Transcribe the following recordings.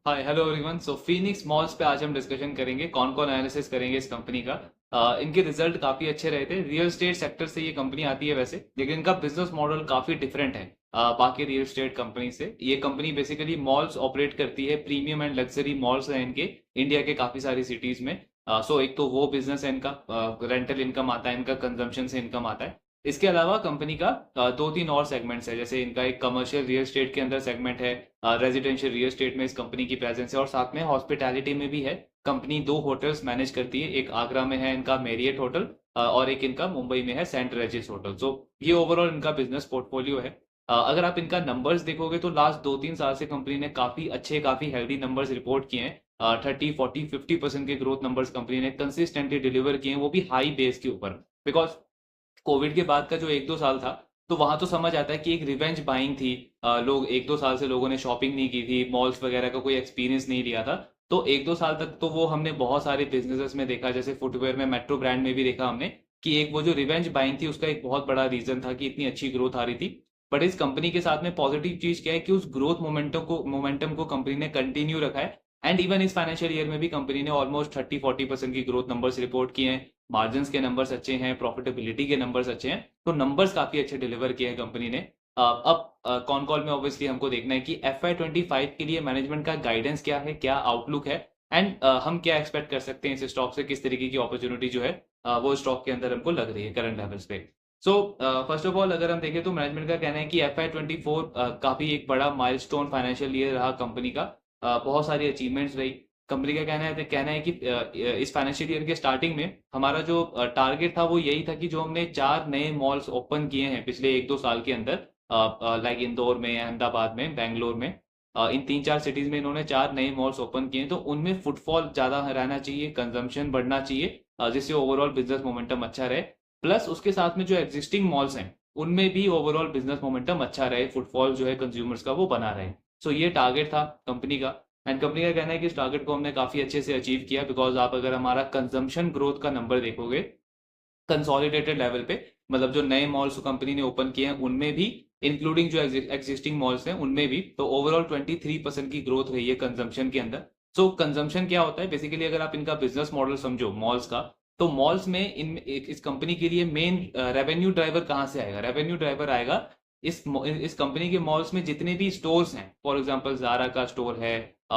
हाय hello everyone. So Phoenix malls पे आज हम डिस्कशन करेंगे, कौन कौन एनालिसिस करेंगे इस कंपनी का। इनके रिजल्ट काफी अच्छे रहे थे। रियल एस्टेट सेक्टर से ये कंपनी आती है वैसे, लेकिन इनका बिजनेस मॉडल काफी डिफरेंट है बाकी रियल एस्टेट कंपनी से। ये कंपनी बेसिकली मॉल्स ऑपरेट करती है, प्रीमियम एंड लग्जरी मॉल्स हैं इनके इंडिया के काफी सारी सिटीज में। सो एक तो वो बिजनेस है इनका, रेंटल इनकम आता है इनका, कंजम्पशन से इनकम आता है। इसके अलावा कंपनी का दो तीन और सेगमेंट्स है, जैसे इनका एक कमर्शियल रियल एस्टेट के अंदर सेगमेंट है, रेजिडेंशियल रियल एस्टेट में इस कंपनी की प्रेजेंस है, और साथ में हॉस्पिटैलिटी में भी है। कंपनी दो होटल्स मैनेज करती है, एक आगरा में है इनका मेरियट होटल, और एक इनका मुंबई में है सेंट रेजिस होटल। सो ये ओवरऑल इनका बिजनेस पोर्टफोलियो है। अगर आप इनका नंबर्स देखोगे तो लास्ट 2-3 साल से कंपनी ने काफी अच्छे, काफी हेल्दी नंबर्स रिपोर्ट किए हैं। 30, 40, 50% के ग्रोथ नंबर्स कंपनी ने कंसिस्टेंटली डिलीवर किए हैं, वो भी हाई बेस के ऊपर। बिकॉज कोविड के बाद का जो 1-2 साल था, तो वहां तो समझ आता है कि एक रिवेंज बाइंग थी। लोग 1-2 साल से लोगों ने शॉपिंग नहीं की थी, मॉल्स वगैरह का कोई एक्सपीरियंस नहीं लिया था। तो 1-2 साल तक तो वो हमने बहुत सारे बिजनेसेस में देखा, जैसे फुटवेयर में मेट्रो ब्रांड में भी देखा हमने कि एक वो जो रिवेंज बाइंग थी उसका एक बहुत बड़ा रीजन था कि इतनी अच्छी ग्रोथ आ रही थी। बट इस कंपनी के साथ में पॉजिटिव चीज क्या है कि उस ग्रोथ मोमेंटम को कंपनी ने कंटिन्यू रखा है। एंड इवन इस फाइनेंशियल ईयर में भी कंपनी ने ऑलमोस्ट 30-40% की ग्रोथ नंबर्स रिपोर्ट किए हैं। मार्जिन के नंबर्स अच्छे हैं, प्रॉफिटेबिलिटी के नंबर्स अच्छे हैं, तो नंबर्स काफी अच्छे डिलीवर किए हैं कंपनी ने। अब कॉन कॉल में ऑब्वियसली हमको देखना है कि FY25 के लिए मैनेजमेंट का गाइडेंस क्या है, क्या आउटलुक है, एंड हम क्या एक्सपेक्ट कर सकते हैं इस स्टॉक से, किस तरीके की अपॉर्चुनिटी जो है वो स्टॉक के अंदर हमको लग रही है करंट लेवल्स पे। सो फर्स्ट ऑफ ऑल अगर हम देखें तो मैनेजमेंट का कहना है कि FY24 काफी एक बड़ा माइलस्टोन फाइनेंशियल ईयर रहा कंपनी का। बहुत सारी अचीवमेंट्स रही। कंपनी का कहना है कि इस फाइनेंशियल ईयर के स्टार्टिंग में हमारा जो टारगेट था वो यही था कि जो हमने 4 नए मॉल्स ओपन किए हैं पिछले 1-2 साल के अंदर, लाइक इंदौर में, अहमदाबाद में, बैंगलोर में, इन 3-4 सिटीज में इन्होंने 4 नए मॉल्स ओपन किए हैं, तो उनमें फुटफॉल ज्यादा रहना चाहिए, कंजम्पशन बढ़ना चाहिए, जिससे ओवरऑल बिजनेस मोमेंटम अच्छा रहे। प्लस उसके साथ में जो एग्जिस्टिंग मॉल्स हैं उनमें भी ओवरऑल बिजनेस मोमेंटम अच्छा रहे, फुटफॉल जो है कंज्यूमर्स का वो बना रहे। सो ये टारगेट था कंपनी का। एंड कंपनी का कहना है कि इस टारगेट को हमने काफी अच्छे से अचीव किया, बिकॉज आप अगर हमारा कंजम्पशन ग्रोथ का नंबर देखोगे कंसोलिडेटेड लेवल पे, मतलब जो नए मॉल्स कंपनी ने ओपन किए हैं उनमें भी, इंक्लूडिंग जो एग्जिस्टिंग मॉल्स हैं उनमें भी, तो ओवरऑल 23% की ग्रोथ रही है कंजम्पशन के अंदर। सो कंजम्पशन क्या होता है बेसिकली, अगर आप इनका बिजनेस मॉडल समझो मॉल्स का, तो मॉल्स में इस कंपनी के लिए मेन रेवेन्यू ड्राइवर कहाँ से आएगा? रेवेन्यू ड्राइवर आएगा इस कंपनी के मॉल्स में जितने भी स्टोर्स हैं। फॉर एग्जांपल जारा का स्टोर है,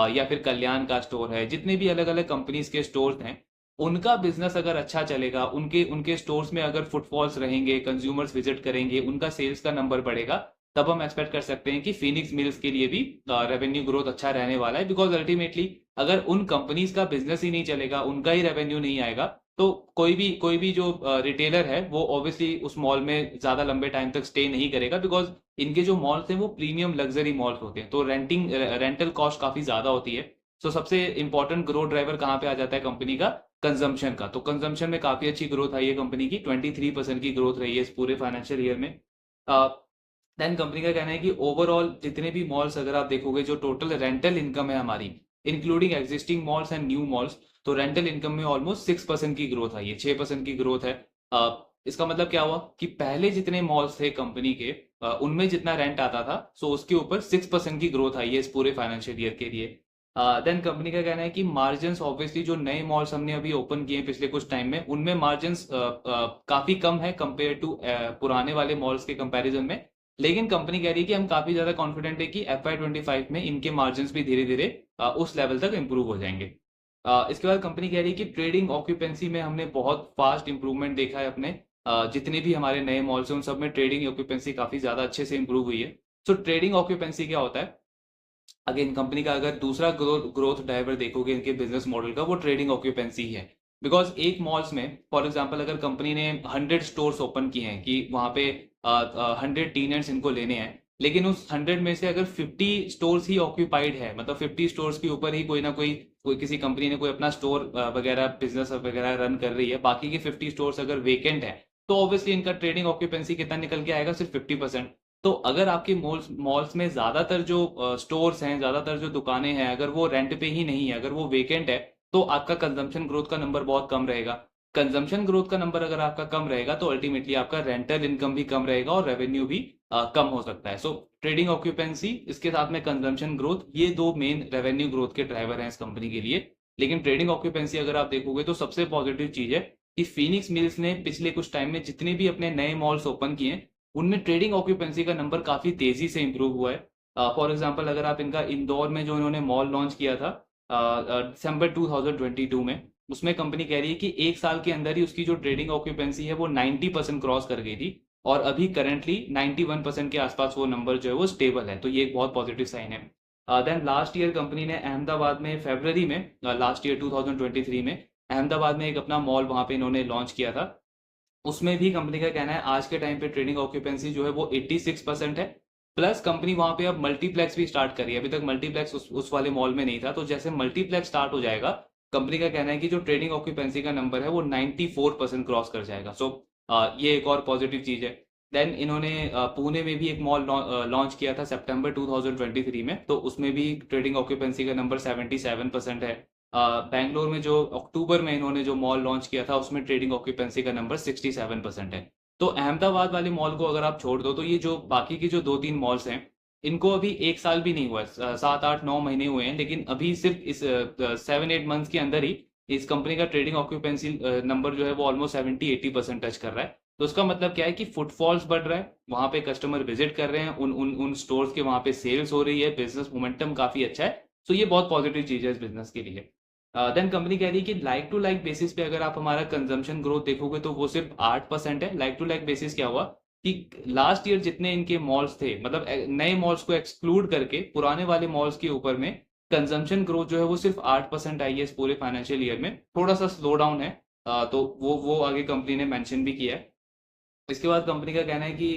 या फिर कल्याण का स्टोर है, जितने भी अलग अलग कंपनीज के स्टोर्स हैं, उनका बिजनेस अगर अच्छा चलेगा, उनके उनके स्टोर्स में अगर फुटफॉल्स रहेंगे, कंज्यूमर्स विजिट करेंगे, उनका सेल्स का नंबर बढ़ेगा, तब हम एक्सपेक्ट कर सकते हैं कि फिनिक्स मिल्स के लिए भी रेवेन्यू ग्रोथ अच्छा रहने वाला है। बिकॉज अल्टीमेटली अगर उन कंपनीज का बिजनेस ही नहीं चलेगा, उनका ही रेवेन्यू नहीं आएगा, तो कोई भी जो रिटेलर है वो ऑब्वियसली उस मॉल में ज्यादा लंबे टाइम तक स्टे नहीं करेगा। बिकॉज इनके जो मॉल्स हैं वो प्रीमियम लग्जरी मॉल्स होते हैं, तो रेंटल कॉस्ट काफी ज्यादा होती है। सो सबसे इंपॉर्टेंट ग्रोथ ड्राइवर कहाँ पे आ जाता है कंपनी का? कंजम्पशन का। तो कंजम्पशन में काफी अच्छी ग्रोथ आई है कंपनी की, 23% की ग्रोथ रही है इस पूरे फाइनेंशियल ईयर में। देन कंपनी का कहना है कि ओवरऑल जितने भी मॉल्स अगर आप देखोगे, जो टोटल रेंटल इनकम है हमारी, including existing malls and new malls, तो रेंटल इनकम में ऑलमोस्ट 6% की ग्रोथ आई है, 6% की ग्रोथ है। इसका मतलब क्या हुआ कि पहले जितने मॉल्स थे कंपनी के, उनमें जितना रेंट आता था, सो उसके ऊपर 6% की ग्रोथ आई है इस पूरे फाइनेंशियल ईयर के लिए। देन कंपनी का कहना है कि मार्जिन ऑब्वियसली जो नए मॉल्स हमने अभी ओपन किए हैं पिछले कुछ टाइम में, उनमें मार्जिन काफी कम है कंपेयर टू पुराने वाले मॉल्स के कंपैरिजन में। लेकिन कंपनी कह रही है कि हम काफी ज्यादा कॉन्फिडेंट है कि FY25 में इनके मार्जिन भी धीरे धीरे उस लेवल तक इंप्रूव हो जाएंगे। इसके बाद कंपनी कह रही है कि ट्रेडिंग ऑक्यूपेंसी में हमने बहुत फास्ट इंप्रूवमेंट देखा है अपने, जितने भी हमारे नए मॉल्स हैं उन सब में ट्रेडिंग ऑक्यूपेंसी काफी ज्यादा अच्छे से इंप्रूव हुई है। सो ट्रेडिंग ऑक्यूपेंसी क्या होता है? अगेन कंपनी का अगर दूसरा ग्रोथ ड्राइवर देखोगे इनके बिजनेस मॉडल का, वो ट्रेडिंग ऑक्यूपेंसी ही है। बिकॉज एक मॉल्स में फॉर एग्जांपल अगर कंपनी ने 100 स्टोर्स ओपन किए हैं कि वहां पे 100 टीनेंट्स इनको लेने हैं, लेकिन उस 100 में से अगर 50 स्टोर्स ही ऑक्यूपाइड है, मतलब 50 स्टोर्स के ऊपर ही कोई ना कोई किसी कंपनी ने कोई अपना स्टोर वगैरह बिजनेस वगैरह रन कर रही है, बाकी के 50 स्टोर्स अगर वेकेंट है, तो ऑब्वियसली इनका ट्रेडिंग ऑक्यूपेंसी कितना निकल के आएगा? सिर्फ 50%। तो अगर आपके मॉल्स मॉल्स में ज्यादातर जो स्टोर्स हैं, ज्यादातर जो दुकानें हैं, अगर वो रेंट पे ही नहीं है, अगर वो वेकेंट है, तो आपका कंजम्पशन ग्रोथ का नंबर बहुत कम रहेगा। कंजम्पशन ग्रोथ का नंबर अगर आपका कम रहेगा तो अल्टीमेटली आपका रेंटल इनकम भी कम रहेगा और रेवेन्यू भी कम हो सकता है। सो ट्रेडिंग ऑक्यूपेंसी, इसके साथ में कंजम्पशन ग्रोथ, ये दो मेन रेवेन्यू ग्रोथ के ड्राइवर हैं इस कंपनी के लिए। लेकिन ट्रेडिंग ऑक्यूपेंसी अगर आप देखोगे तो सबसे पॉजिटिव चीज है कि फिनिक्स मिल्स ने पिछले कुछ टाइम में जितने भी अपने नए मॉल्स ओपन किए हैं उनमें ट्रेडिंग ऑक्यूपेंसी का नंबर काफी तेजी से इंप्रूव हुआ है। फॉर एग्जाम्पल अगर आप इनका इंदौर में जो इन्होंने मॉल लॉन्च किया था दिसंबर 2022 में, उसमें कंपनी कह रही है कि एक साल के अंदर ही उसकी जो ट्रेडिंग ऑक्यूपेंसी है वो 90% क्रॉस कर गई थी और अभी करंटली 91% के आसपास वो नंबर जो है वो स्टेबल है। तो ये एक बहुत पॉजिटिव साइन है। देन लास्ट ईयर कंपनी ने अहमदाबाद में फरवरी में, लास्ट ईयर 2023 में अहमदाबाद में एक अपना मॉल वहां पे इन्होंने लॉन्च किया था। उसमें भी कंपनी का कहना है आज के टाइम पे ट्रेडिंग ऑक्यूपेंसी जो है वो 86% है। प्लस कंपनी वहां पे अब मल्टीप्लेक्स भी स्टार्ट करी है। अभी तक मल्टीप्लेक्स उस वाले मॉल में नहीं था, तो जैसे मल्टीप्लेक्स स्टार्ट हो जाएगा कंपनी का कहना है कि जो ट्रेडिंग ऑक्यूपेंसी का नंबर है वो 94% क्रॉस कर जाएगा। सो ये एक और पॉजिटिव चीज है। देन इन्होंने पुणे में भी एक मॉल लॉन्च किया था सितंबर 2023 में, तो उसमें भी ट्रेडिंग ऑक्यूपेंसी का नंबर 77% है। बैंगलोर में जो अक्टूबर में इन्होंने जो मॉल लॉन्च किया था उसमें ट्रेडिंग ऑक्यूपेंसी का नंबर 67% है। तो अहमदाबाद वाले मॉल को अगर आप छोड़ दो तो ये जो बाकी की जो 2-3 मॉल्स हैं इनको अभी एक साल भी नहीं हुआ है, 7-8-9 महीने हुए हैं, लेकिन अभी सिर्फ इस 7-8 मंथ्स के अंदर ही इस कंपनी का ट्रेडिंग ऑक्यूपेंसी नंबर जो है वो ऑलमोस्ट 70-80% टच कर रहा है। तो उसका मतलब क्या है कि फुटफॉल्स बढ़ रहा है, वहां पे कस्टमर विजिट कर रहे हैं, उन उन उन स्टोर्स के वहां पे सेल्स हो रही है, बिजनेस मोमेंटम काफी अच्छा है। तो ये बहुत पॉजिटिव चीज है इस बिजनेस के लिए। देन कंपनी कह रही है कि लाइक टू लाइक बेसिस पे अगर आप हमारा कंजम्पशन ग्रोथ देखोगे तो वो सिर्फ 8% है। लाइक टू लाइक बेसिस क्या हुआ कि लास्ट ईयर जितने इनके मॉल्स थे, मतलब नए मॉल्स को एक्सक्लूड करके पुराने वाले मॉल्स के ऊपर में कंजम्पशन ग्रोथ जो है वो सिर्फ 8% आई है इस पूरे फाइनेंशियल ईयर में। थोड़ा सा स्लो डाउन है। तो वो आगे कंपनी ने मेंशन भी किया है। इसके बाद कंपनी का कहना है कि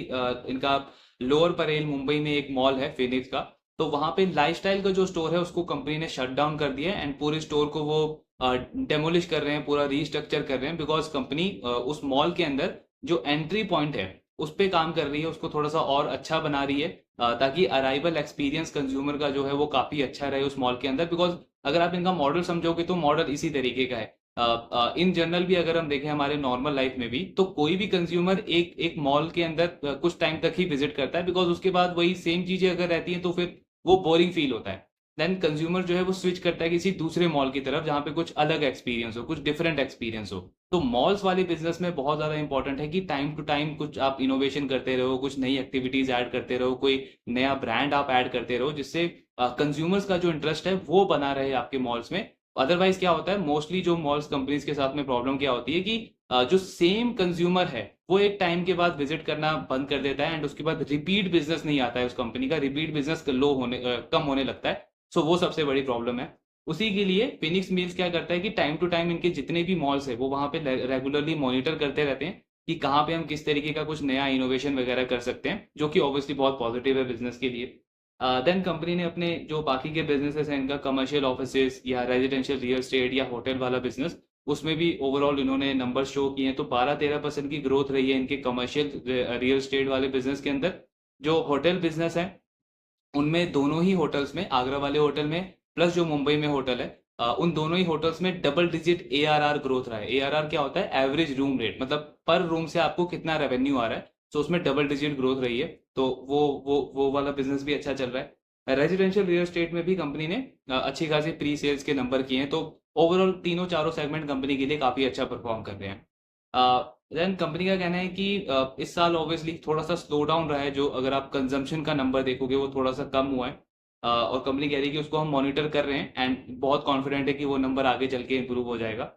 इनका लोअर परेल मुंबई में एक मॉल है फिनिक्स का, तो वहां पे लाइफस्टाइल का जो स्टोर है उसको कंपनी ने शट डाउन कर दिया है एंड पूरे स्टोर को वो डेमोलिश कर रहे हैं, पूरा रीस्ट्रक्चर कर रहे हैं, बिकॉज कंपनी उस मॉल के अंदर जो एंट्री पॉइंट है उस पे काम कर रही है, उसको थोड़ा सा और अच्छा बना रही है ताकि अराइवल एक्सपीरियंस कंज्यूमर का जो है वो काफी अच्छा रहे उस मॉल के अंदर। बिकॉज अगर आप इनका मॉडल समझोगे तो मॉडल इसी तरीके का है। इन जनरल भी अगर हम देखें हमारे नॉर्मल लाइफ में भी, तो कोई भी कंज्यूमर एक एक मॉल के अंदर कुछ टाइम तक ही विजिट करता है, बिकॉज उसके बाद वही सेम चीजें अगर रहती हैं तो फिर वो बोरिंग फील होता है। देन कंज्यूमर जो है वो स्विच करता है किसी दूसरे मॉल की तरफ जहां पे कुछ अलग एक्सपीरियंस हो, कुछ डिफरेंट एक्सपीरियंस हो। तो मॉल्स वाले बिजनेस में बहुत ज्यादा इंपॉर्टेंट है कि टाइम टू टाइम कुछ आप इनोवेशन करते रहो, कुछ नई एक्टिविटीज ऐड करते रहो, कोई नया ब्रांड आप ऐड करते रहो, जिससे कंज्यूमर्स का जो इंटरेस्ट है वो बना रहे आपके मॉल्स में। अदरवाइज क्या होता है, मोस्टली जो मॉल्स कंपनीज के साथ में प्रॉब्लम क्या होती है कि जो सेम कंज्यूमर है वो एक टाइम के बाद विजिट करना बंद कर देता है एंड उसके बाद रिपीट बिजनेस नहीं आता है, उस कंपनी का रिपीट बिजनेस कम होने लगता है। सो वो सबसे बड़ी प्रॉब्लम है। उसी के लिए फिनिक्स मिल्स क्या करता है कि टाइम टू टाइम इनके जितने भी मॉल्स है वो वहां पे रेगुलरली मॉनिटर करते रहते हैं कि कहाँ पे हम किस तरीके का कुछ नया इनोवेशन वगैरह कर सकते हैं, जो कि ऑब्वियसली बहुत पॉजिटिव है बिजनेस के लिए। देन कंपनी ने अपने जो बाकी के बिजनेसेस हैं, इनका कमर्शियल ऑफिसेस या रेजिडेंशियल रियल एस्टेट या होटल वाला बिजनेस, उसमें भी ओवरऑल इन्होंने नंबर शो किए हैं। तो 12-13% की ग्रोथ रही है इनके कमर्शियल रियल एस्टेट वाले बिजनेस के अंदर। जो होटल बिजनेस है उनमें दोनों ही होटल्स में, आगरा वाले होटल में प्लस जो मुंबई में होटल है, उन दोनों ही होटल्स में डबल डिजिट ARR ग्रोथ रहा है। ARR क्या होता है, एवरेज रूम रेट, मतलब पर रूम से आपको कितना रेवेन्यू आ रहा है। तो उसमें डबल डिजिट ग्रोथ रही है। तो वो वाला बिजनेस भी अच्छा चल रहा है। रेजिडेंशियल रियल एस्टेट में भी कंपनी ने अच्छी खासी प्री सेल्स के नंबर किए हैं। तो ओवरऑल तीनों चारों सेगमेंट कंपनी के लिए काफी अच्छा परफॉर्म कर रहे हैं। देन कंपनी का कहना है कि इस साल ऑब्वियसली थोड़ा सा स्लो डाउन रहा है, जो अगर आप कंजम्पशन का नंबर देखोगे वो थोड़ा सा कम हुआ है। और कंपनी कह रही है कि उसको हम मॉनिटर कर रहे हैं एंड बहुत कॉन्फिडेंट है कि वो नंबर आगे चल के इंप्रूव हो जाएगा।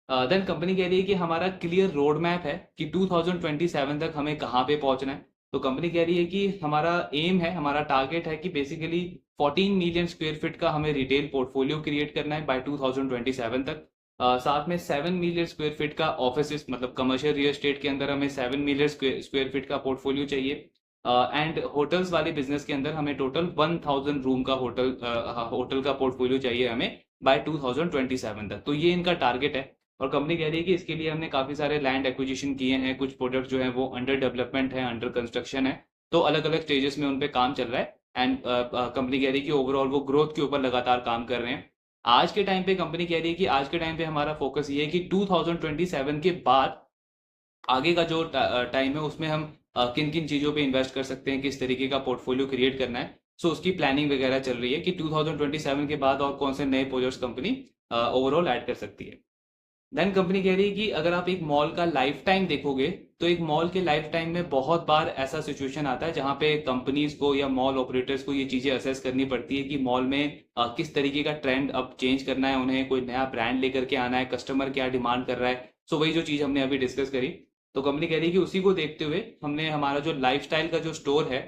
देन कंपनी कह रही है कि हमारा क्लियर रोड मैप है कि 2027 तक हमें कहाँ पे पहुंचना है। तो कंपनी कह रही है कि हमारा एम है, हमारा टारगेट है कि बेसिकली 14 मिलियन स्क्वायर फीट का हमें रिटेल पोर्टफोलियो क्रिएट करना है बाय 2027 तक। साथ में 7 मिलियन स्क्वायर फीट का ऑफिस, मतलब कमर्शियल रियल एस्टेट के अंदर हमें 7 मिलियन स्क्वायर फीट का पोर्टफोलियो चाहिए। एंड होटल्स वाले बिजनेस के अंदर हमें टोटल 1000 रूम का होटल का पोर्टफोलियो चाहिए हमें बाय 2027 तक। तो ये इनका टारगेट है। और कंपनी कह रही है कि इसके लिए हमने काफी सारे लैंड एक्विजिशन किए हैं, कुछ प्रोडक्ट जो है वो अंडर डेवलपमेंट है, अंडर कंस्ट्रक्शन है, तो अलग अलग स्टेजेस में उन पे काम चल रहा है। एंड कंपनी कह रही है कि ओवरऑल वो ग्रोथ के ऊपर लगातार काम कर रहे हैं। आज के टाइम पे कंपनी कह रही है कि आज के टाइम पे हमारा फोकस ये है कि 2027 के बाद आगे का जो टाइम है उसमें हम किन किन चीज़ों पे इन्वेस्ट कर सकते हैं, किस तरीके का पोर्टफोलियो क्रिएट करना है। सो उसकी प्लानिंग वगैरह चल रही है कि 2027 के बाद और कौन से नए प्रोजेक्ट्स कंपनी ओवरऑल ऐड कर सकती है। देन कंपनी कह रही है कि अगर आप एक मॉल का लाइफ टाइम देखोगे तो एक मॉल के लाइफ टाइम में बहुत बार ऐसा सिचुएशन आता है जहां पे कंपनीज को या मॉल ऑपरेटर्स को ये चीजें असेस करनी पड़ती है कि मॉल में किस तरीके का ट्रेंड अब चेंज करना है, उन्हें कोई नया ब्रांड लेकर के आना है, कस्टमर क्या डिमांड कर रहा है। सो वही जो चीज हमने अभी डिस्कस करी, तो कंपनी कह रही है कि उसी को देखते हुए हमने हमारा जो लाइफस्टाइल का जो स्टोर है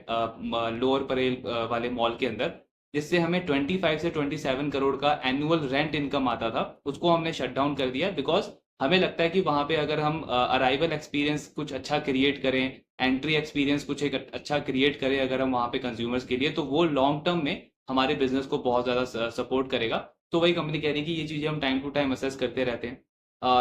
लोअर परेल वाले मॉल के अंदर, जिससे हमें 25 से 27 करोड़ का एनुअल रेंट इनकम आता था, उसको हमने शट डाउन कर दिया। बिकॉज हमें लगता है कि वहां पे अगर हम अराइवल एक्सपीरियंस कुछ अच्छा क्रिएट करें, एंट्री एक्सपीरियंस कुछ एक अच्छा क्रिएट करें अगर हम वहां पे कंज्यूमर्स के लिए, तो वो लॉन्ग टर्म में हमारे बिजनेस को बहुत ज्यादा सपोर्ट करेगा। तो वही कंपनी कह रही है कि ये चीजें हम टाइम टू टाइम असेस करते रहते हैं।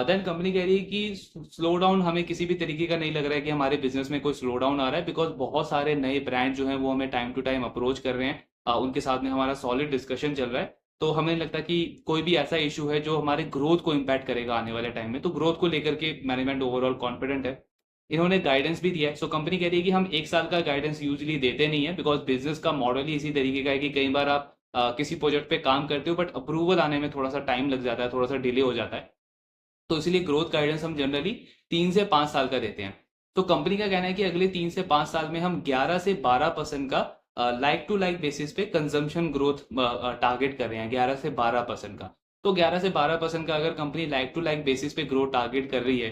देन कंपनी कह रही है कि स्लो डाउन हमें किसी भी तरीके का नहीं लग रहा है कि हमारे बिजनेस में कोई स्लो डाउन आ रहा है, बिकॉज बहुत सारे नए ब्रांड जो हैं वो हमें टाइम टू टाइम अप्रोच कर रहे हैं, उनके साथ में हमारा सॉलिड डिस्कशन चल रहा है। तो हमें नहीं लगता कि कोई भी ऐसा इशू है जो हमारे ग्रोथ को इम्पैक्ट करेगा आने वाले टाइम में। तो ग्रोथ को लेकर के मैनेजमेंट ओवरऑल कॉन्फिडेंट है। इन्होंने गाइडेंस भी दिया है। सो कंपनी कह रही है कि हम एक साल का गाइडेंस यूजली देते नहीं है, बिकॉज बिजनेस का मॉडल ही इसी तरीके का है कि कई बार आप किसी प्रोजेक्ट पे काम करते हो बट अप्रूवल आने में थोड़ा सा टाइम लग जाता है, थोड़ा सा डिले हो जाता है। तो इसीलिए ग्रोथ गाइडेंस हम जनरली 3 से 5 साल का देते हैं। तो कंपनी का कहना है कि अगले 3 से 5 साल में हम 11 से 12% का लाइक टू लाइक बेसिस पे कंजम्पशन ग्रोथ टारगेट कर रहे हैं, 11 से 12% का। तो 11 से 12% का अगर company like to like basis पे ग्रोथ टारगेट कर रही है,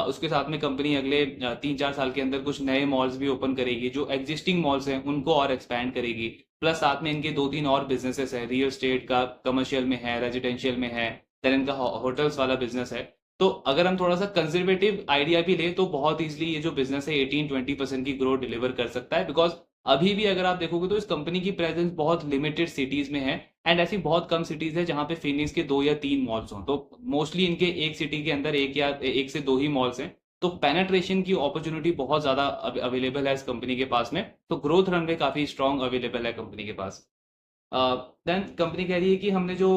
उसके साथ में कंपनी अगले 3-4 साल के अंदर कुछ नए मॉल्स भी ओपन करेगी, जो एग्जिस्टिंग मॉल्स हैं उनको और एक्सपैंड करेगी। प्लस साथ में इनके 2-3 और बिजनेसेस है, रियल स्टेट का कमर्शियल में है, रेजिडेंशियल में है, देन इनका होटल्स वाला बिजनेस है। तो अगर हम थोड़ा सा कंजर्वेटिव आइडिया भी ले तो बहुत इजीली ये जो बिजनेस है 18-20% की ग्रोथ डिलीवर कर सकता है। बिकॉज अभी भी अगर आप देखोगे तो इस कंपनी की प्रेजेंस बहुत लिमिटेड सिटीज में है, एंड ऐसी बहुत कम सिटीज है जहां पे फिनिक्स के 2 या 3 मॉल्स हों। तो मोस्टली इनके एक सिटी के अंदर एक से दो ही मॉल्स हैं। तो पेनेट्रेशन की अपॉर्चुनिटी बहुत ज्यादा अवेलेबल है इस कंपनी के पास में। तो ग्रोथ रनवे काफी स्ट्रॉन्ग अवेलेबल है कंपनी के पास। देन कंपनी कह रही है कि हमने जो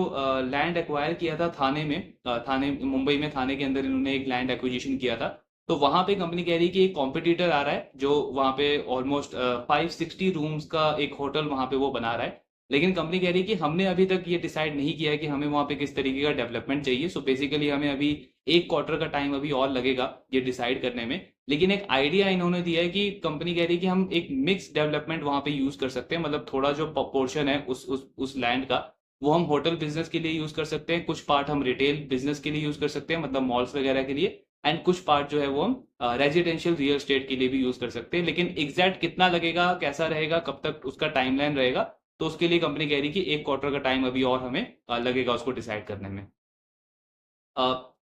लैंड एक्वायर किया था थाने में, थाने मुंबई में, थाने के अंदर इन्होंने एक लैंड एक्विजिशन किया था। तो वहां पे कंपनी कह रही है कि एक कॉम्पिटिटर आ रहा है जो वहां पे ऑलमोस्ट 560 रूम्स का एक होटल वहां पे वो बना रहा है। लेकिन कंपनी कह रही है कि हमने अभी तक ये डिसाइड नहीं किया है कि हमें वहां पे किस तरीके का डेवलपमेंट चाहिए। सो बेसिकली हमें अभी 1 क्वार्टर का टाइम अभी और लगेगा ये डिसाइड करने में। लेकिन एक आइडिया इन्होंने दिया है कि कंपनी कह रही है कि हम एक मिक्स डेवलपमेंट वहां पे यूज कर सकते हैं। मतलब थोड़ा जो पोर्शन है उस लैंड का, वो हम होटल बिजनेस के लिए यूज कर सकते हैं, कुछ पार्ट हम रिटेल बिजनेस के लिए यूज कर सकते हैं, मतलब मॉल्स वगैरह के लिए, एंड कुछ पार्ट जो है वो हम रेजिडेंशियल रियल स्टेट के लिए भी यूज कर सकते हैं। लेकिन एग्जैक्ट कितना लगेगा, कैसा रहेगा, कब तक उसका टाइमलाइन रहेगा, तो उसके लिए कंपनी कह रही है कि 1 क्वार्टर का टाइम अभी और हमें लगेगा उसको डिसाइड करने में।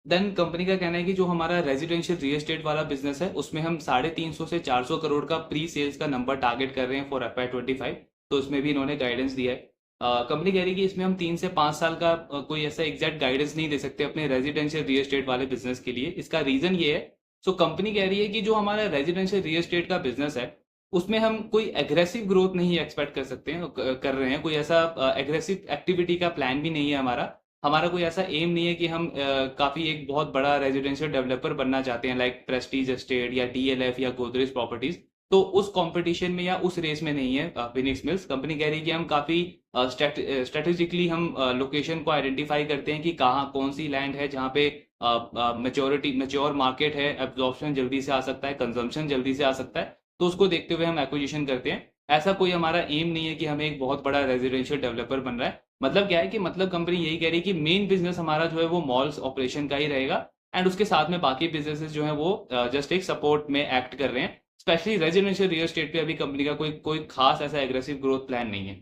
देन कंपनी का कहना है कि जो हमारा रेजिडेंशियल रियल एस्टेट वाला बिजनेस है उसमें हम 350 से 400 करोड़ का प्री सेल्स का नंबर टारगेट कर रहे हैं फॉर FY25। तो इसमें भी इन्होंने गाइडेंस दिया है। कंपनी कह रही है कि इसमें हम 3 से 5 साल का कोई ऐसा एग्जैक्ट गाइडेंस नहीं दे सकते अपने रेजिडेंशियल रियल एस्टेट वाले बिजनेस के लिए। इसका रीजन ये है, सो कंपनी कह रही है कि जो हमारा रेजिडेंशियल रियल एस्टेट का बिजनेस है उसमें हम कोई एग्रेसिव ग्रोथ नहीं एक्सपेक्ट कर सकते हैं, कर रहे हैं। कोई ऐसा एग्रेसिव एक्टिविटी का प्लान भी नहीं है हमारा। हमारा कोई ऐसा एम नहीं है कि हम काफी एक बहुत बड़ा रेजिडेंशियल डेवलपर बनना चाहते हैं, लाइक प्रेस्टीज एस्टेट या DLF या गोदरेज प्रॉपर्टीज। तो उस कंपटीशन में या उस रेस में नहीं है फिनिक्स मिल्स। कंपनी कह रही है कि हम काफी स्ट्रेटेजिकली हम लोकेशन को आइडेंटिफाई करते हैं कि कहाँ कौन सी लैंड है जहाँ पे मेच्योर मार्केट है, एब्जॉर्प्शन जल्दी से आ सकता है, कंजम्पशन जल्दी से आ सकता है। तो उसको देखते हुए हम एक्विजिशन करते हैं। ऐसा कोई हमारा एम नहीं है कि हमें एक बहुत बड़ा रेजिडेंशियल डेवलपर बन रहा है। मतलब क्या है कि मतलब कंपनी यही कह रही है कि मेन बिजनेस हमारा जो है वो मॉल्स ऑपरेशन का ही रहेगा, एंड उसके साथ में बाकी बिजनेसेस जो है वो जस्ट एक सपोर्ट में एक्ट कर रहे हैं। स्पेशली रेजिडेंशियल रियल एस्टेट पे अभी कंपनी का कोई कोई खास ऐसा एग्रेसिव ग्रोथ प्लान नहीं है।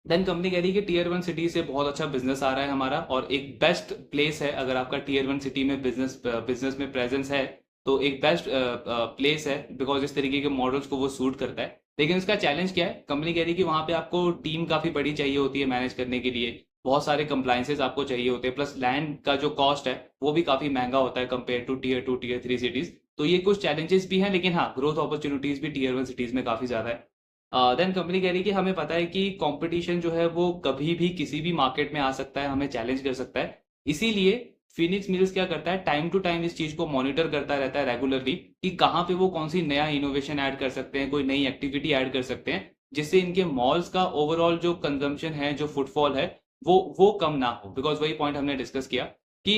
देन कंपनी कह रही है कि Tier 1 सिटी से बहुत अच्छा बिजनेस आ रहा है हमारा, और एक बेस्ट प्लेस है अगर आपका Tier 1 सिटी में बिजनेस में प्रेजेंस है तो एक बेस्ट प्लेस है, बिकॉज इस तरीके के मॉडल्स को वो सूट करता है। लेकिन इसका चैलेंज क्या है, कंपनी कह रही है कि वहां पे आपको टीम काफी बड़ी चाहिए होती है मैनेज करने के लिए, बहुत सारे कंप्लायंसेस आपको चाहिए होते हैं, प्लस लैंड का जो कॉस्ट है वो भी काफी महंगा होता है कंपेयर टू Tier 2 Tier 3 सिटीज। तो ये कुछ चैलेंजेस भी हैं, लेकिन हाँ ग्रोथ अपॉर्चुनिटीज भी Tier 1 सिटीज में काफी ज्यादा है। देन कंपनी कह रही है कि हमें पता है कि कंपटीशन जो है वो कभी भी किसी भी मार्केट में आ सकता है, हमें चैलेंज कर सकता है। इसीलिए फिनिक्स मिल्स क्या करता है, टाइम टू टाइम इस चीज को मॉनिटर करता रहता है रेगुलरली कि कहाँ पे वो कौन सी नया इनोवेशन ऐड कर सकते हैं, कोई नई एक्टिविटी ऐड कर सकते हैं, जिससे इनके मॉल्स का ओवरऑल जो कंजम्पशन है, जो फुटफॉल है, वो कम ना हो। बिकॉज वही पॉइंट हमने डिस्कस किया कि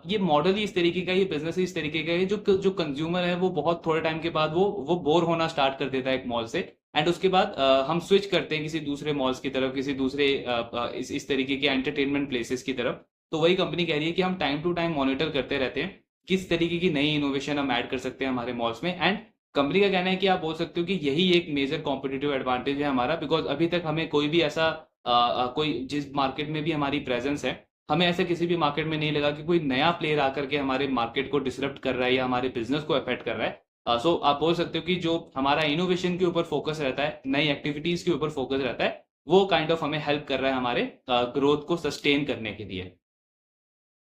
ये मॉडल ही इस तरीके का, ये बिजनेस ही इस तरीके का है, जो कंज्यूमर है वो बहुत थोड़े टाइम के बाद वो बोर होना स्टार्ट कर देता है एक मॉल से, एंड उसके बाद हम स्विच करते हैं किसी दूसरे मॉल्स की तरफ, किसी दूसरे इस तरीके के एंटरटेनमेंट प्लेसेस की तरफ। तो वही कंपनी कह रही है कि हम टाइम टू टाइम मॉनिटर करते रहते हैं किस तरीके की नई इनोवेशन हम ऐड कर सकते हैं हमारे मॉल्स में। एंड कंपनी का कहना है कि आप बोल सकते हो कि यही एक मेजर कॉम्पिटिटिव एडवांटेज है हमारा, बिकॉज अभी तक हमें कोई भी ऐसा कोई जिस मार्केट में भी हमारी प्रेजेंस है, हमें ऐसा किसी भी मार्केट में नहीं लगा कि कोई नया प्लेयर आकर के हमारे मार्केट को डिसरप्ट कर रहा है या हमारे बिजनेस को अफेक्ट कर रहा है। सो आप बोल सकते हो कि जो हमारा इनोवेशन के ऊपर फोकस रहता है, नई एक्टिविटीज के ऊपर फोकस रहता है, वो काइंड ऑफ हमें हेल्प कर रहा है हमारे ग्रोथ को सस्टेन करने के लिए।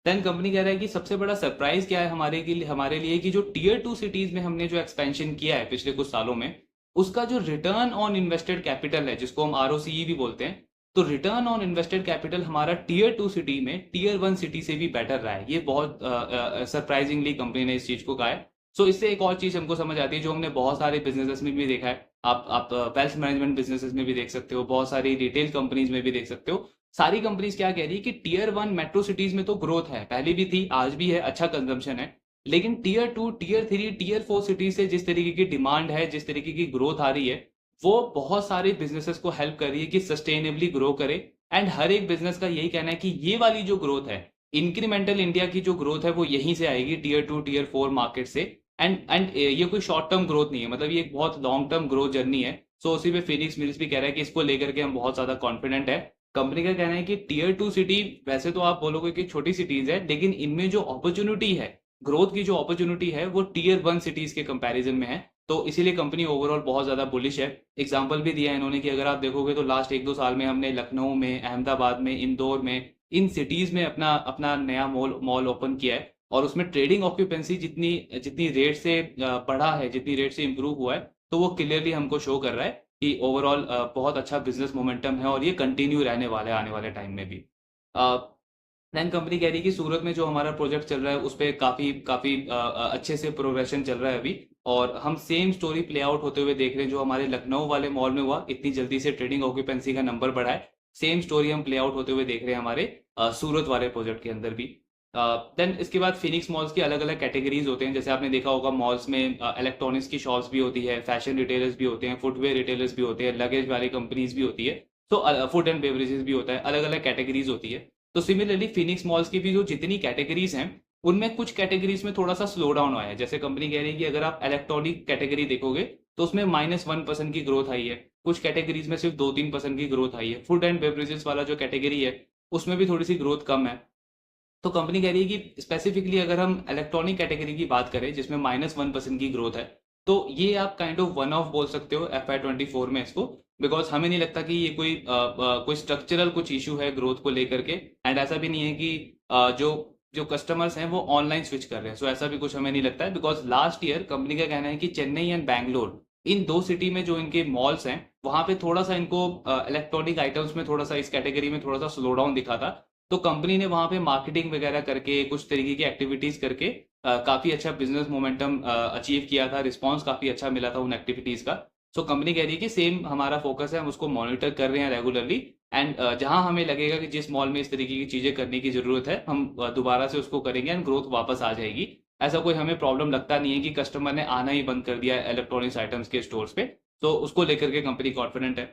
देन कंपनी कह रहा है कि सबसे बड़ा सरप्राइज क्या है हमारे लिए कि जो टीयर 2 सिटीज में हमने जो एक्सपेंशन किया है पिछले कुछ सालों में, उसका जो रिटर्न ऑन इन्वेस्टेड कैपिटल है, जिसको हम आरओसीई भी बोलते हैं, तो रिटर्न ऑन इन्वेस्टेड कैपिटल हमारा टीयर 2 सिटी में टीयर 1 सिटी से भी बेटर रहा है। ये बहुत सरप्राइजिंगली कंपनी ने इस चीज को कहा है। सो इससे एक और चीज हमको समझ आती है, जो हमने बहुत सारे बिजनेसेस में भी देखा है, आप वेल्थ मैनेजमेंट बिजनेसेस में भी देख सकते हो, बहुत सारी रिटेल कंपनीज में भी देख सकते हो। सारी कंपनीज क्या कह रही है कि टीयर 1 मेट्रो सिटीज में तो ग्रोथ है, पहले भी थी, आज भी है, अच्छा कंजम्पशन है, लेकिन टीयर 2, टीयर 3, टीयर 4 सिटीज से जिस तरीके की डिमांड है, जिस तरीके की ग्रोथ आ रही है, वो बहुत सारे बिजनेसेस को हेल्प कर रही है कि सस्टेनेबली ग्रो करे। एंड हर एक बिजनेस का यही कहना है कि ये वाली जो ग्रोथ है, इंक्रीमेंटल इंडिया की जो ग्रोथ है, वो यहीं से आएगी, टीयर 2, टीयर 4 मार्केट से। एंड ये कोई शॉर्ट टर्म ग्रोथ नहीं है, मतलब ये एक बहुत लॉन्ग टर्म ग्रोथ जर्नी है। सो उसी पे फिनिक्स मिल्स भी कह रहा है कि इसको लेकर के हम बहुत ज्यादा कॉन्फिडेंट है। कंपनी का कहना है कि टीयर 2 सिटी वैसे तो आप बोलोगे कि छोटी सिटीज है, लेकिन इनमें जो अपॉर्चुनिटी है, ग्रोथ की जो अपॉर्चुनिटी है, वो टीयर 1 सिटीज के कंपैरिजन में है। तो इसीलिए कंपनी ओवरऑल बहुत ज्यादा बुलिश है। एग्जांपल भी दिया है इन्होंने कि अगर आप देखोगे तो लास्ट 1-2 साल में हमने लखनऊ में, अहमदाबाद में, इंदौर में, इन सिटीज में अपना अपना नया मॉल मॉल ओपन किया है, और उसमें ट्रेडिंग ऑक्यूपेंसी जितनी जितनी रेट से बढ़ा है, जितनी रेट से इंप्रूव हुआ है, तो वो क्लियरली हमको शो कर रहा है कि ओवरऑल बहुत अच्छा बिजनेस मोमेंटम है, और ये कंटिन्यू रहने वाला है आने वाले टाइम में भी। देन कंपनी कह रही है कि सूरत में जो हमारा प्रोजेक्ट चल रहा है उस पर काफी काफी अच्छे से प्रोग्रेशन चल रहा है अभी, और हम सेम स्टोरी प्ले आउट होते हुए देख रहे हैं जो हमारे लखनऊ वाले मॉल में हुआ, इतनी जल्दी से ट्रेडिंग ऑक्यूपेंसी का नंबर बढ़ा है, सेम स्टोरी हम प्ले आउट होते हुए देख रहे हैं हमारे सूरत वाले प्रोजेक्ट के अंदर भी। देन इसके बाद फिनिक्स मॉल्स की अलग अलग कैटेगरीज होते हैं, जैसे आपने देखा होगा मॉल्स में इलेक्ट्रॉनिक्स की शॉप्स भी होती है, फैशन रिटेलर्स भी होते हैं, फुटवेयर रिटेलर्स भी होते हैं, लगेज वाली कंपनीज भी होती है, तो फूड एंड बेवरेजेस भी होता है, अलग अलग कैटेगरीज होती है। तो सिमिलरली फिनिक्स मॉल्स की भी जो जितनी कैटेगरीज हैं, उनमें कुछ कैटेगरीज में थोड़ा सा स्लो डाउन हुआ है। जैसे कंपनी कह रही है कि अगर आप इलेक्ट्रॉनिक कैटेगरी देखोगे तो उसमें -1% की ग्रोथ आई है, कुछ कैटेगरीज में सिर्फ 2-3% की ग्रोथ आई है। फूड एंड बेवरेजेस वाला जो कैटेगरी है, उसमें भी थोड़ी सी ग्रोथ कम है। तो कंपनी कह रही है कि स्पेसिफिकली अगर हम इलेक्ट्रॉनिक कैटेगरी की बात करें जिसमें -1% की ग्रोथ है, तो ये आप काइंड ऑफ वन ऑफ बोल सकते हो FY24 में इसको, बिकॉज हमें नहीं लगता कि ये कोई स्ट्रक्चरल कुछ इशू है ग्रोथ को लेकर के। एंड ऐसा भी नहीं है कि जो जो कस्टमर्स हैं वो ऑनलाइन स्विच कर रहे हैं, सो ऐसा भी कुछ हमें नहीं लगता है, बिकॉज लास्ट ईयर कंपनी का कहना है कि चेन्नई एंड बैंगलोर, इन दो सिटी में जो इनके मॉल्स हैं, वहां पे थोड़ा सा इनको इलेक्ट्रॉनिक आइटम्स में थोड़ा सा, इस कैटेगरी में थोड़ा सा स्लो डाउन दिखा था। तो कंपनी ने वहां पे मार्केटिंग वगैरह करके, कुछ तरीके की एक्टिविटीज करके काफी अच्छा बिजनेस मोमेंटम अचीव किया था, रिस्पॉन्स काफी अच्छा मिला था उन एक्टिविटीज का। सो कंपनी कह रही है कि सेम हमारा फोकस है, हम उसको मॉनिटर कर रहे हैं रेगुलरली, एंड जहां हमें लगेगा कि जिस मॉल में इस तरीके की चीजें करने की जरूरत है, हम दोबारा से उसको करेंगे एंड ग्रोथ वापस आ जाएगी। ऐसा कोई हमें प्रॉब्लम लगता नहीं है कि कस्टमर ने आना ही बंद कर दिया इलेक्ट्रॉनिक्स आइटम्स के स्टोर्स पे, तो उसको लेकर के कंपनी कॉन्फिडेंट है।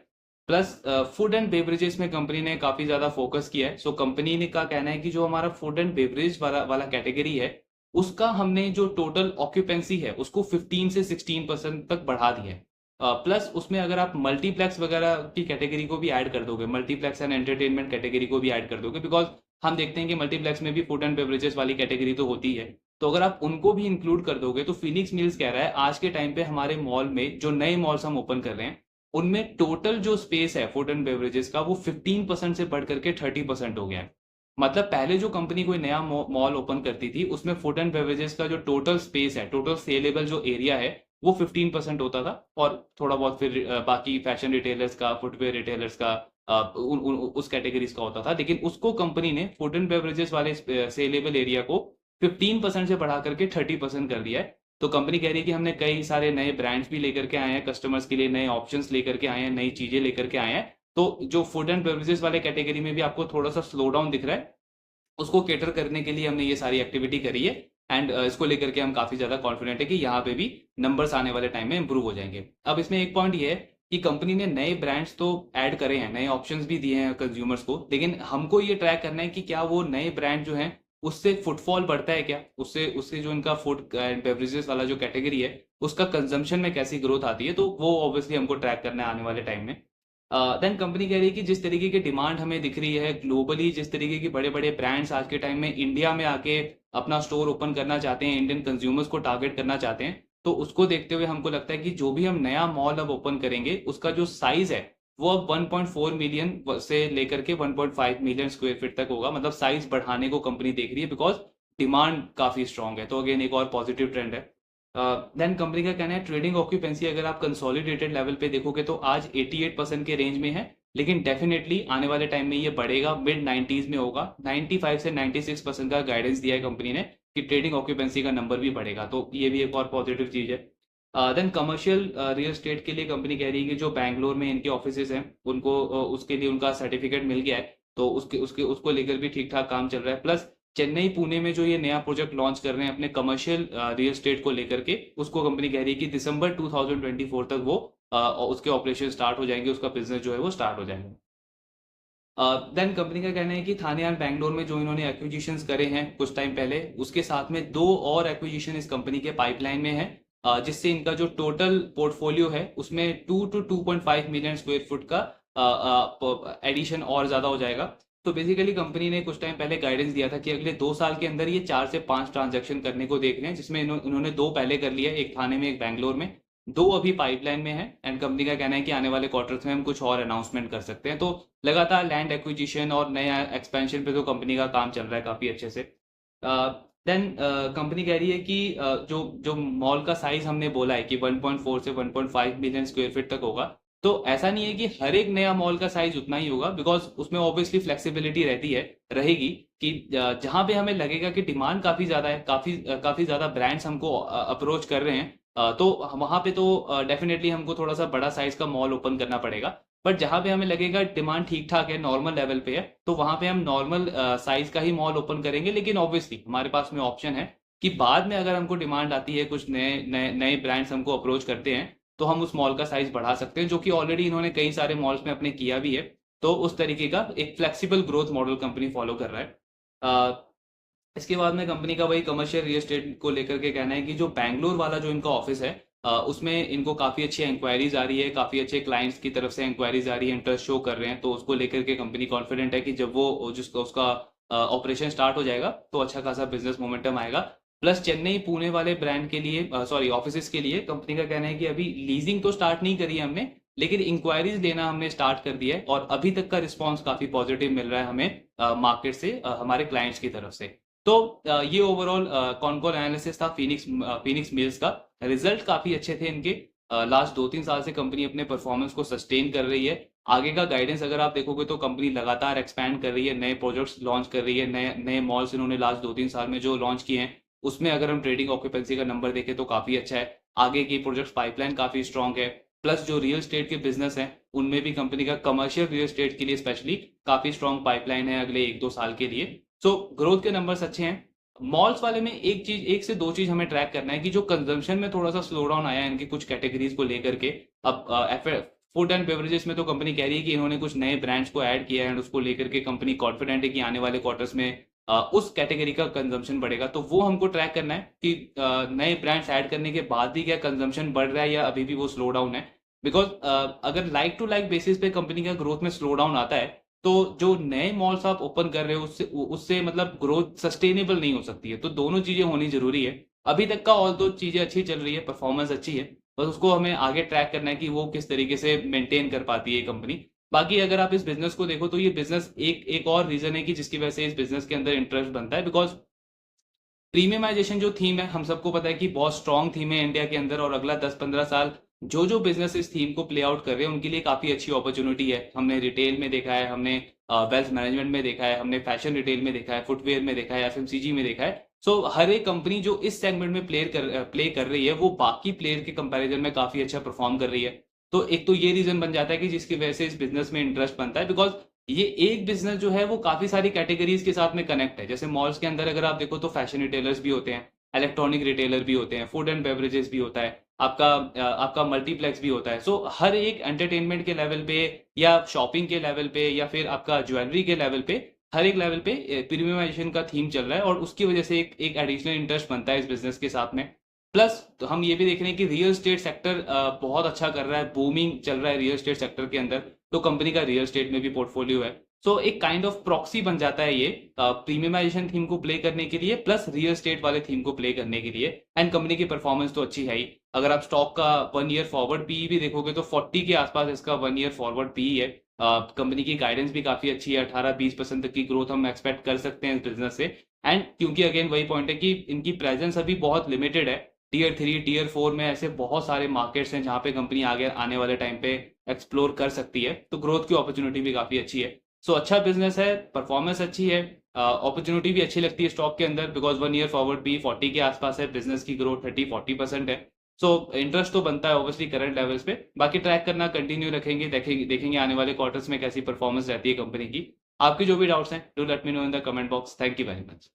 प्लस फूड एंड बेवरेजेस में कंपनी ने काफी ज्यादा फोकस किया है। सो कंपनी ने का कहना है कि जो हमारा फूड एंड बेवरेज वाला कैटेगरी है, उसका हमने जो टोटल ऑक्यूपेंसी है उसको 15 से 16% तक बढ़ा दिया है। प्लस उसमें अगर आप मल्टीप्लेक्स वगैरह की कैटेगरी को भी ऐड कर दोगे, मल्टीप्लेक्स एंड एंटरटेनमेंट कैटेगरी को भी ऐड कर दोगे, बिकॉज हम देखते हैं कि मल्टीप्लेक्स में भी फूड एंड बेवरेजेस वाली कैटेगरी तो होती है, तो अगर आप उनको भी इंक्लूड कर दोगे, तो फिनिक्स मिल्स कह रहा है आज के टाइम पे हमारे मॉल में जो नए मॉल्स हम ओपन कर रहे हैं, उनमें टोटल जो स्पेस है फूड एंड बेवरेजेस का, वो 15% से बढ़ करके 30% हो गया है। मतलब पहले जो कंपनी कोई नया मॉल ओपन करती थी, उसमें फूड एंड बेवरेजेस का जो टोटल स्पेस है, टोटल सेलेबल जो एरिया है, वो 15% होता था, और थोड़ा बहुत फिर बाकी फैशन रिटेलर्स का, फुटवेयर रिटेलर्स का, उस कैटेगरीज का होता था, लेकिन उसको कंपनी ने फूड एंड बेवरेजेस वाले सेलेबल एरिया को 15% से बढ़ा करके 30% कर दिया है। तो कंपनी कह रही है कि हमने कई सारे नए ब्रांड्स भी लेकर के आए हैं, कस्टमर्स के लिए नए ऑप्शंस लेकर के आए हैं, नई चीजें लेकर के आए हैं। तो जो फूड एंड बेवरेजेस वाले कैटेगरी में भी आपको थोड़ा सा स्लो डाउन दिख रहा है, उसको केटर करने के लिए हमने ये सारी एक्टिविटी करी है। एंड इसको लेकर के हम काफी ज्यादा कॉन्फिडेंट है कि यहाँ पे भी नंबर्स आने वाले टाइम में इंप्रूव हो जाएंगे। अब इसमें एक पॉइंट ये है कि कंपनी ने नए ब्रांड्स तो ऐड करे हैं, नए ऑप्शंस भी दिए हैं कंज्यूमर्स को, लेकिन हमको ये ट्रैक करना है कि क्या वो नए ब्रांड जो हैं उससे फुटफॉल बढ़ता है क्या, उससे उससे जो इनका फूड एंड बेवरेजेस वाला जो कैटेगरी है उसका कंजम्पशन में कैसी ग्रोथ आती है, तो वो ऑब्वियसली हमको ट्रैक करना है आने वाले टाइम में। देन कंपनी कह रही है कि जिस तरीके की डिमांड हमें दिख रही है ग्लोबली, जिस तरीके की बड़े बड़े ब्रांड्स आज के टाइम में इंडिया में आके अपना स्टोर ओपन करना चाहते हैं, इंडियन कंज्यूमर्स को टारगेट करना चाहते हैं, तो उसको देखते हुए हमको लगता है कि जो भी हम नया मॉल अब ओपन करेंगे उसका जो साइज है वो अब 1.4 मिलियन से लेकर के 1.5 मिलियन स्क्वायर फीट तक होगा। मतलब साइज बढ़ाने को कंपनी देख रही है, बिकॉज डिमांड काफी स्ट्रांग है। तो अगेन एक और पॉजिटिव ट्रेंड है। देन कंपनी का कहना है ट्रेडिंग ऑक्यूपेंसी अगर आप कंसोलिडेटेड लेवल पे देखोगे तो आज 88% के रेंज में है, लेकिन डेफिनेटली आने वाले टाइम में ये बढ़ेगा, मिड 90s में होगा। 95 से 96% का गाइडेंस दिया है कंपनी ने कि ट्रेडिंग ऑक्यूपेंसी का नंबर भी बढ़ेगा, तो ये भी एक और पॉजिटिव चीज है। देन कमर्शियल रियल एस्टेट के लिए कंपनी कह रही है कि जो बैंगलोर में इनके ऑफिसेज हैं उनको उसके लिए उनका सर्टिफिकेट मिल गया है, तो उसके उसके उसको लेकर भी ठीक ठाक काम चल रहा है। प्लस चेन्नई पुणे में जो ये नया प्रोजेक्ट लॉन्च कर रहे हैं अपने कमर्शियल रियल एस्टेट को लेकर के, उसको कंपनी कह रही है कि दिसंबर 2024 तक वो उसके ऑपरेशन स्टार्ट हो जाएंगे, उसका बिजनेस जो है वो स्टार्ट हो जाएंगे। देन कंपनी का कहना है कि थाने एंड बैंगलोर में जो इन्होंने एक्विजिशंस करे हैं कुछ टाइम पहले, उसके साथ में 2 और एक्विजिशन इस कंपनी के पाइपलाइन में है, जिससे इनका जो टोटल पोर्टफोलियो है उसमें 2 to 2.5 मिलियन स्क्वायर फुट का एडिशन और ज्यादा हो जाएगा। तो बेसिकली कंपनी ने कुछ टाइम पहले गाइडेंस दिया था कि अगले 2 साल के अंदर ये 4 से 5 ट्रांजैक्शन करने को देख रहे हैं, जिसमें इन्होंने 2 पहले कर लिया, एक थाने में एक बैंगलोर में, 2 अभी पाइपलाइन में है। एंड कंपनी का कहना है कि आने वाले क्वार्टर्स में हम कुछ और अनाउंसमेंट कर सकते हैं। तो लगातार लैंड एक्विजिशन और नया एक्सपेंशन पे तो कंपनी का काम चल रहा है काफी अच्छे से। देन कंपनी कह रही है कि जो जो मॉल का साइज हमने बोला है कि 1.4 से 1.5 मिलियन स्क्वायर फीट तक होगा, तो ऐसा नहीं है कि हर एक नया मॉल का साइज उतना ही होगा, बिकॉज उसमें ऑब्वियसली फ्लेक्सिबिलिटी रहती है, रहेगी कि जहां पे हमें लगेगा कि डिमांड काफी ज्यादा है, काफी ज्यादा ब्रांड्स हमको अप्रोच कर रहे हैं, तो वहां पे तो डेफिनेटली हमको थोड़ा सा बड़ा साइज का मॉल ओपन करना पड़ेगा। बट जहां पे हमें लगेगा डिमांड ठीक ठाक है, नॉर्मल लेवल पे है, तो वहां पे हम नॉर्मल साइज का ही मॉल ओपन करेंगे। लेकिन ऑब्वियसली हमारे पास में ऑप्शन है कि बाद में अगर हमको डिमांड आती है, कुछ नए नए नए ब्रांड्स हमको अप्रोच करते हैं, तो हम उस मॉल का साइज बढ़ा सकते हैं, जो कि ऑलरेडी इन्होंने कई सारे मॉल्स में अपने किया भी है। तो उस तरीके का एक flexible growth model company follow कर रहा है। इसके बाद में कंपनी का वही कमर्शियल रियल एस्टेट को लेकर के कहना है कि जो बैंगलोर वाला जो इनका ऑफिस है, उसमें इनको काफी अच्छी इंक्वायरीज आ रही है, काफी अच्छे क्लाइंट्स की तरफ से इंक्वायरीज आ रही है, इंटरेस्ट शो कर रहे हैं। तो उसको लेकर के कंपनी कॉन्फिडेंट है कि जब वो जिसका उसका ऑपरेशन स्टार्ट हो जाएगा तो अच्छा खासा बिजनेस मोमेंटम आएगा। प्लस चेन्नई पुणे वाले ब्रांड के लिए, सॉरी ऑफिस के लिए, कंपनी का कहना है कि अभी लीजिंग तो स्टार्ट नहीं करी है हमने, लेकिन इंक्वायरीज लेना हमने स्टार्ट कर दिया है, और अभी तक का रिस्पॉन्स काफी पॉजिटिव मिल रहा है हमें मार्केट से, हमारे क्लाइंट्स की तरफ से। तो ये ओवरऑल कॉनकॉल एनालिसिस था फिनिक्स मिल्स का। रिजल्ट काफी अच्छे थे इनके, लास्ट 2-3 साल से कंपनी अपने परफॉर्मेंस को सस्टेन कर रही है। आगे का गाइडेंस अगर आप देखोगे तो कंपनी लगातार एक्सपैंड कर रही है, नए प्रोजेक्ट्स लॉन्च कर रही है, नए नए मॉल्स इन्होंने लास्ट 2-3 साल में जो लॉन्च किए हैं, उसमें अगर हम ट्रेडिंग ऑक्यूपेंसी का नंबर देखें तो काफी अच्छा है। आगे की प्रोजेक्ट पाइपलाइन काफी स्ट्रांग है। प्लस जो रियल स्टेट के बिजनेस है उनमें भी कंपनी का कमर्शियल रियल स्टेट के लिए स्पेशली काफी स्ट्रांग पाइपलाइन है अगले 1-2 साल के लिए। सो ग्रोथ के नंबर्स अच्छे हैं। मॉल्स वाले में एक से दो चीज हमें ट्रैक करना है कि जो कंजम्पशन में थोड़ा सा स्लो डाउन आया है इनकी कुछ कैटेगरीज को लेकर के। अब फूड एंड बेवरेजेस में तो कंपनी कह रही है कि इन्होंने कुछ नए ब्रांड्स को ऐड किया है, एंड उसको लेकर के कंपनी कॉन्फिडेंट है कि आने वाले क्वार्टर्स में उस कैटेगरी का कंजम्पशन बढ़ेगा। तो वो हमको ट्रैक करना है कि नए ब्रांड्स ऐड करने के बाद भी क्या कंजम्पशन बढ़ रहा है या अभी भी वो स्लो डाउन है। बिकॉज अगर लाइक टू लाइक बेसिस पे कंपनी का ग्रोथ में स्लो डाउन आता है, तो जो नए मॉल्स आप ओपन कर रहे हो उससे उससे मतलब ग्रोथ सस्टेनेबल नहीं हो सकती है। तो दोनों चीजें होनी जरूरी है। अभी तक का ऑल दो चीजें अच्छी चल रही है, परफॉर्मेंस अच्छी है, बस उसको हमें आगे ट्रैक करना है कि वो किस तरीके से मेंटेन कर पाती है कंपनी। बाकी अगर आप इस बिजनेस को देखो तो ये बिजनेस एक और रीजन है कि जिसकी वजह से इस बिजनेस के अंदर इंटरेस्ट बनता है, बिकॉज प्रीमियमाइजेशन जो थीम है हम सबको पता है कि बहुत स्ट्रॉन्ग थीम है इंडिया के अंदर, और अगला 10-15 साल जो जो बिजनेस इस थीम को प्ले आउट कर रहे हैं उनके लिए काफी अच्छी अपॉर्चुनिटी है। हमने रिटेल में देखा है, हमने वेल्थ मैनेजमेंट में देखा है, हमने फैशन रिटेल में देखा है, फुटवेयर में देखा है, एफएमसीजी में देखा है। सो हर एक कंपनी जो इस सेगमेंट में प्ले कर रही है वो बाकी प्लेयर के कंपैरिजन में काफी अच्छा परफॉर्म कर रही है। तो एक तो ये रीजन बन जाता है कि जिसकी वजह से इस बिजनेस में इंटरेस्ट बनता है, बिकॉज ये एक बिजनेस जो है वो काफी सारी कैटेगरीज के साथ में कनेक्ट है। जैसे मॉल्स के अंदर अगर आप देखो तो फैशन रिटेलर्स भी होते हैं, इलेक्ट्रॉनिक रिटेलर भी होते हैं, फूड एंड बेवरेजेस भी होता है, आपका मल्टीप्लेक्स भी होता है। सो हर एक एंटरटेनमेंट के लेवल पे या शॉपिंग के लेवल पे या फिर आपका ज्वेलरी के लेवल पे, हर एक लेवल पे प्रीमियमाइजेशन का थीम चल रहा है और उसकी वजह से एक एडिशनल इंटरेस्ट बनता है इस बिजनेस के साथ में। प्लस तो हम ये भी देख रहे हैं कि रियल एस्टेट सेक्टर बहुत अच्छा कर रहा है, बूमिंग चल रहा है रियल एस्टेट सेक्टर के अंदर। तो कंपनी का रियल एस्टेट में भी पोर्टफोलियो है। सो एक काइंड ऑफ प्रॉक्सी बन जाता है ये प्रीमियमाइजेशन थीम को प्ले करने के लिए प्लस रियल एस्टेट वाले थीम को प्ले करने के लिए। एंड कंपनी की परफॉर्मेंस तो अच्छी है ही। अगर आप स्टॉक का 1 ईयर फॉरवर्ड पीई भी देखोगे तो 40 के आसपास इसका 1 ईयर फॉरवर्ड पीई है। कंपनी की गाइडेंस भी काफी अच्छी है, 18-20% तक की ग्रोथ हम एक्सपेक्ट कर सकते हैं इस बिजनेस से। एंड क्योंकि अगेन वही पॉइंट है कि इनकी प्रेजेंस अभी बहुत लिमिटेड है। टियर 3 टियर 4 में ऐसे बहुत सारे मार्केट्स हैं जहां पे कंपनी आगे आने वाले टाइम पे एक्सप्लोर कर सकती है। तो ग्रोथ की अपॉर्चुनिटी भी काफी अच्छी है। सो अच्छा बिजनेस है, परफॉर्मेंस अच्छी है, अपॉर्चुनिटी भी अच्छी लगती है स्टॉक के अंदर, बिकॉज 1 ईयर फॉरवर्ड भी 40 के आसपास है, बिजनेस की ग्रोथ 30-40% है। सो इंटरेस्ट तो बनता है ऑब्वियसली करंट लेवल्स पे। बाकी ट्रैक करना कंटिन्यू रखेंगे, देखेंगे आने वाले क्वार्टर्स में कैसी परफॉर्मेंस रहती है कंपनी की। आपके जो भी डाउट्स हैं do let me know in the comment box. Thank you very much.